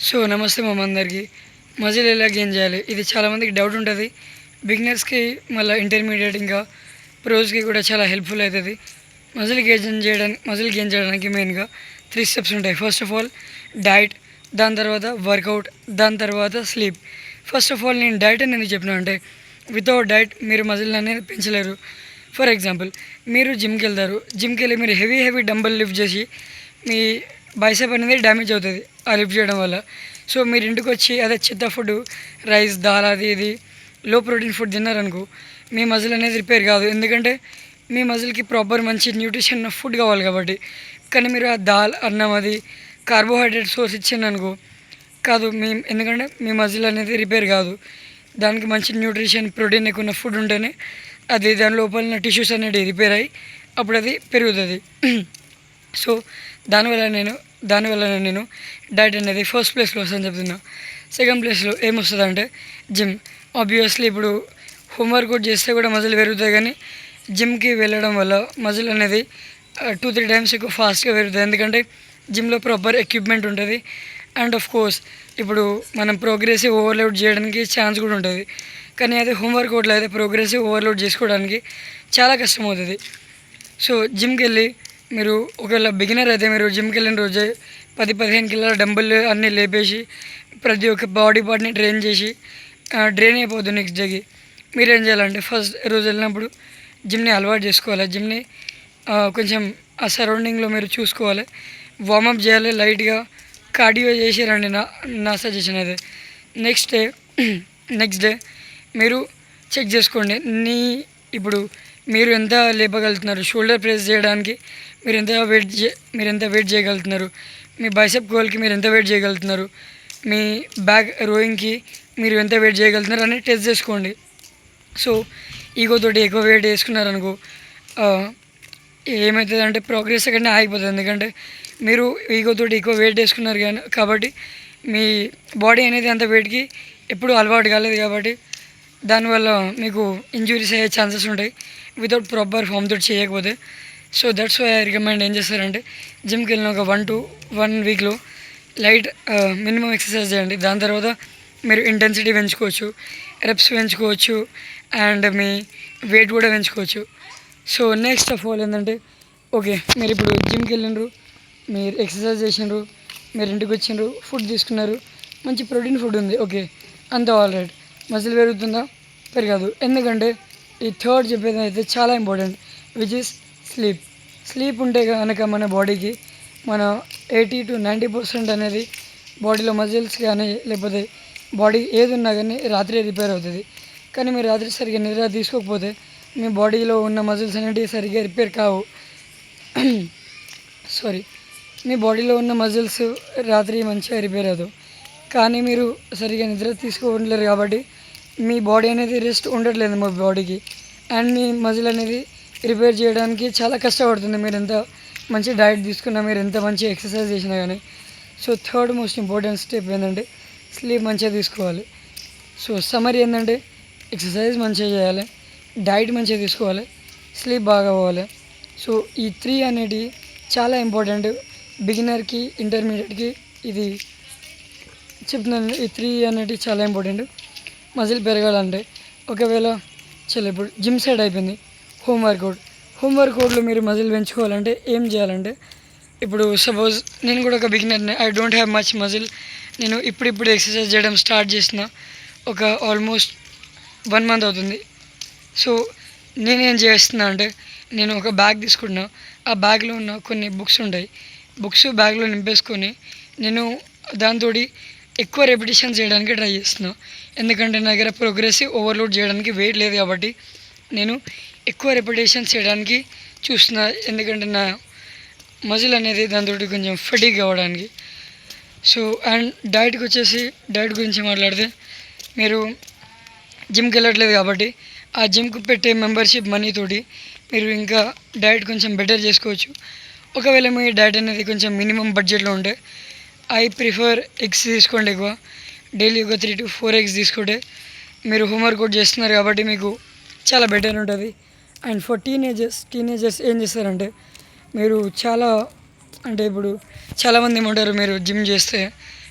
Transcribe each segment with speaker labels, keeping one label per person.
Speaker 1: So నమస్తే మామ అందరికీ. మజిల్ ఎలా గెయిన్ చేయాలి ఇది చాలామందికి డౌట్ ఉంటుంది. బిగినర్స్కి మళ్ళీ ఇంటర్మీడియట్ ఇంకా ప్రోస్కి కూడా చాలా హెల్ప్ఫుల్ అవుతుంది. మజిల్ గెయిన్ చేయడానికి మెయిన్గా 3 స్టెప్స్ ఉంటాయి. ఫస్ట్ ఆఫ్ ఆల్ డైట్, దాని తర్వాత వర్కౌట్, దాని తర్వాత స్లీప్. ఫస్ట్ ఆఫ్ ఆల్ నేను డైట్ అని ఎందుకు చెప్పిన అంటే వితౌట్ డైట్ మీరు మజిల్ అనేది పెంచలేరు. ఫర్ ఎగ్జాంపుల్, మీరు జిమ్కి వెళ్తారు, జిమ్కి వెళ్ళి మీరు హెవీ డంబల్ లిఫ్ట్ చేసి మీ బైసెప్ అనేది డ్యామేజ్ అవుతుంది ఆ లిఫ్ట్ చేయడం వల్ల. సో మీరు ఇంటికి వచ్చి అదే చెత్త ఫుడ్, రైస్, దాల్, అది ఇది లో ప్రోటీన్ ఫుడ్ తిన్నారనుకో మీ మజిల్ అనేది రిపేర్ కాదు. ఎందుకంటే మీ మజిల్కి ప్రాపర్ మంచి న్యూట్రిషన్ ఫుడ్ కావాలి కాబట్టి. కానీ మీరు ఆ దాల్, అన్నం, అది కార్బోహైడ్రేట్ సోర్స్ ఇచ్చిందనుకో కాదు ఎందుకంటే మీ మజిల్ అనేది రిపేర్ కాదు. దానికి మంచి న్యూట్రిషన్, ప్రోటీన్ ఎక్కువ ఉన్న ఫుడ్ ఉంటేనే అది దాని లోపల ఉన్న టిష్యూస్ అనేవి రిపేర్ అయ్యి అప్పుడు అది పెరుగుతుంది. సో దానివల్ల నేను డైట్ అనేది ఫస్ట్ ప్లేస్లో వస్తుందని చెప్తున్నా. సెకండ్ ప్లేస్లో ఏమొస్తుంది అంటే జిమ్. ఆబ్వియస్లీ ఇప్పుడు హోంవర్క్ కూడా చేస్తే కూడా మజిల్ పెరుగుతాయి, కానీ జిమ్కి వెళ్ళడం వల్ల మజిల్ అనేది 2-3 టైమ్స్ ఎక్కువ ఫాస్ట్గా పెరుగుతుంది. ఎందుకంటే జిమ్లో ప్రాపర్ ఎక్విప్మెంట్ ఉంటుంది. అండ్ ఆఫ్ కోర్స్ ఇప్పుడు మనం ప్రోగ్రెసివ్ ఓవర్లోడ్ చేయడానికి ఛాన్స్ కూడా ఉంటుంది. కానీ అదే హోంవర్క్ అవుట్లో అయితే ప్రోగ్రెసివ్ ఓవర్లోడ్ చేసుకోవడానికి చాలా కష్టం అవుతుంది. సో జిమ్కి వెళ్ళి మీరు ఒకవేళ బిగినర్ అయితే మీరు జిమ్కి వెళ్ళిన రోజే 10-15 కిలోల డంబుల్ అన్నీ లేపేసి ప్రతి ఒక్క బాడీ పార్ట్ని డ్రైన్ అయిపోతుంది. నెక్స్ట్ డేకి మీరు ఏం చేయాలంటే ఫస్ట్ రోజు వెళ్ళినప్పుడు జిమ్ని అలవాటు చేసుకోవాలి. జిమ్ని కొంచెం ఆ సరౌండింగ్లో మీరు చూసుకోవాలి. వార్మప్ చేయాలి, లైట్గా కార్డియో చేసారండి నా సజెషన్ అయితే. నెక్స్ట్ డే మీరు చెక్ చేసుకోండి. ఇప్పుడు మీరు ఎంత లేపగలుగుతున్నారు, షోల్డర్ ప్రెస్ చేయడానికి మీరు ఎంత వెయిట్ చేయగలుగుతున్నారు, మీ బైసెప్ గోల్కి మీరు ఎంత వెయిట్ చేయగలుగుతున్నారు, మీ బ్యాక్ రోయింగ్కి మీరు ఎంత వెయిట్ చేయగలుగుతున్నారు అని టెస్ట్ చేసుకోండి. సో ఈగోతోటి ఎక్కువ వెయిట్ వేసుకున్నారనుకో ఏమవుతుంది అంటే ప్రోగ్రెస్ అక్కడనే ఆగిపోతుంది. ఎందుకంటే మీరు ఈగోతోటి ఎక్కువ వెయిట్ వేసుకున్నారు కాబట్టి మీ బాడీ అనేది అంత వెయిట్కి ఎప్పుడు అలవాటు కాలేదు కాబట్టి దానివల్ల మీకు ఇంజురీస్ అయ్యే ఛాన్సెస్ ఉంటాయి వితౌట్ ప్రాపర్ ఫామ్ తోటి చేయకపోతే. So that's why I recommend ఏం చేస్తారంటే జిమ్కి వెళ్ళిన ఒక 1 వీక్లో లైట్ మినిమం ఎక్సర్సైజ్ చేయండి. దాని తర్వాత మీరు ఇంటెన్సిటీ పెంచుకోవచ్చు, రెప్స్ పెంచుకోవచ్చు, అండ్ మీ వెయిట్ కూడా పెంచుకోవచ్చు. సో నెక్స్ట్ ఆఫ్ ఆల్ ఏంటంటే ఓకే, మీరు ఇప్పుడు జిమ్కి వెళ్ళినారు, మీరు ఎక్సర్సైజ్ చేసినారు, మీరు ఇంటికి వచ్చినారు, ఫుడ్ తీసుకున్నారు, మంచి ప్రోటీన్ ఫుడ్ ఉంది, ఓకే అంతా ఆల్ రైట్. మజిల్ పెరుగుతుందా? పెరగదు. ఎందుకంటే ఈ థర్డ్ చెప్పేది అయితే చాలా ఇంపార్టెంట్, విచ్ ఇస్ స్లీప్ ఉంటే కనుక మన బాడీకి మన 80-90% అనేది బాడీలో మజిల్స్ కానీ లేకపోతే బాడీ ఏది ఉన్నా కానీ రాత్రి రిపేర్ అవుతుంది. కానీ మీరు రాత్రి సరిగ్గా నిద్ర తీసుకోకపోతే మీ బాడీలో ఉన్న మజిల్స్ అనేవి సరిగ్గా రిపేర్ కావు. మీ బాడీలో ఉన్న మజిల్స్ రాత్రి మంచిగా రిపేర్ అవుతావు. కానీ మీరు సరిగ్గా నిద్ర తీసుకోవట్లేరు కాబట్టి మీ బాడీ అనేది రెస్ట్ ఉండట్లేదు మీ బాడీకి, అండ్ మీ మజిల్ అనేది రిపేర్ చేయడానికి చాలా కష్టపడుతుంది. మీరు ఎంత మంచి డైట్ తీసుకున్నా, మీరు ఎంత మంచి ఎక్సర్సైజ్ చేసినా కానీ. So third most important step ఏంటంటే స్లీప్ మంచిగా తీసుకోవాలి. సో సమ్మరీ ఏంటంటే ఎక్సర్సైజ్ మంచిగా చేయాలి, డైట్ మంచిగా తీసుకోవాలి, స్లీప్ బాగా పోవాలి. సో ఈ 3 అనేటివి చాలా ఇంపార్టెంట్ బిగినర్కి, ఇంటర్మీడియట్కి. ఇది చెప్తున్నాను, ఈ 3 అనేటివి చాలా ఇంపార్టెంట్ మజిల్ పెరగాలంటే. ఒకవేళ ఇప్పుడు జిమ్ సైడ్ అయిపోయింది, హోంవర్కౌట్లో మీరు మజిల్ పెంచుకోవాలంటే ఏం చేయాలంటే ఇప్పుడు సపోజ్ నేను కూడా ఒక బిగినర్ని, I don't have much muscle. నేను ఇప్పుడు ఎక్సర్సైజ్ చేయడం స్టార్ట్ చేసిన ఒక ఆల్మోస్ట్ 1 మంత్ అవుతుంది. సో నేనేం చేస్తున్నా అంటే నేను ఒక బ్యాగ్ తీసుకుంటున్నా, ఆ బ్యాగ్లో ఉన్న కొన్ని బుక్స్ ఉంటాయి, బుక్స్ బ్యాగ్లో నింపేసుకొని నేను దాంతో ఎక్కువ రెపిటేషన్స్ చేయడానికి ట్రై చేస్తున్నా. ఎందుకంటే నా దగ్గర ప్రోగ్రెసివ్ ఓవర్లోడ్ చేయడానికి వెయిట్ లేదు కాబట్టి నేను ఎక్కువ రెపిటేషన్స్ చేయడానికి చూస్తున్నా. ఎందుకంటే నా మజిల్ అనేది దాంతో కొంచెం ఫటిగ్ అవ్వడానికి. సో అండ్ డైట్ గురించి మాట్లాడితే మీరు జిమ్కి వెళ్ళట్లేదు కాబట్టి ఆ జిమ్కి పెట్టే మెంబర్షిప్ మనీతోటి మీరు ఇంకా డైట్ కొంచెం బెటర్ చేసుకోవచ్చు. ఒకవేళ మీ డైట్ అనేది కొంచెం మినిమం బడ్జెట్లో ఉంటే ఐ ప్రిఫర్ ఎగ్స్ తీసుకోండి. ఎక్కువ డైలీ ఒక 3-4 ఎగ్స్ తీసుకుంటే మీరు హోంవర్క్ అవుట్ చేస్తున్నారు కాబట్టి మీకు చాలా బెటర్ ఉంటుంది. అండ్ ఫర్ టీనేజర్స్ ఏం చేస్తారంటే మీరు ఇప్పుడు చాలామంది ఏమంటారు, మీరు జిమ్ చేస్తే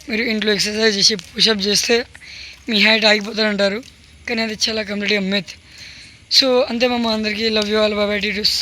Speaker 1: మీరు ఇంట్లో ఎక్సర్సైజ్ చేసి పుషప్ చేస్తే మీ హైట్ ఆగిపోతారంటారు, కానీ అది చాలా కంప్లీట్గా మిత్. సో అంతే మామ, అందరికీ లవ్ యూ ఆల్, బాయ్ టీటూస్.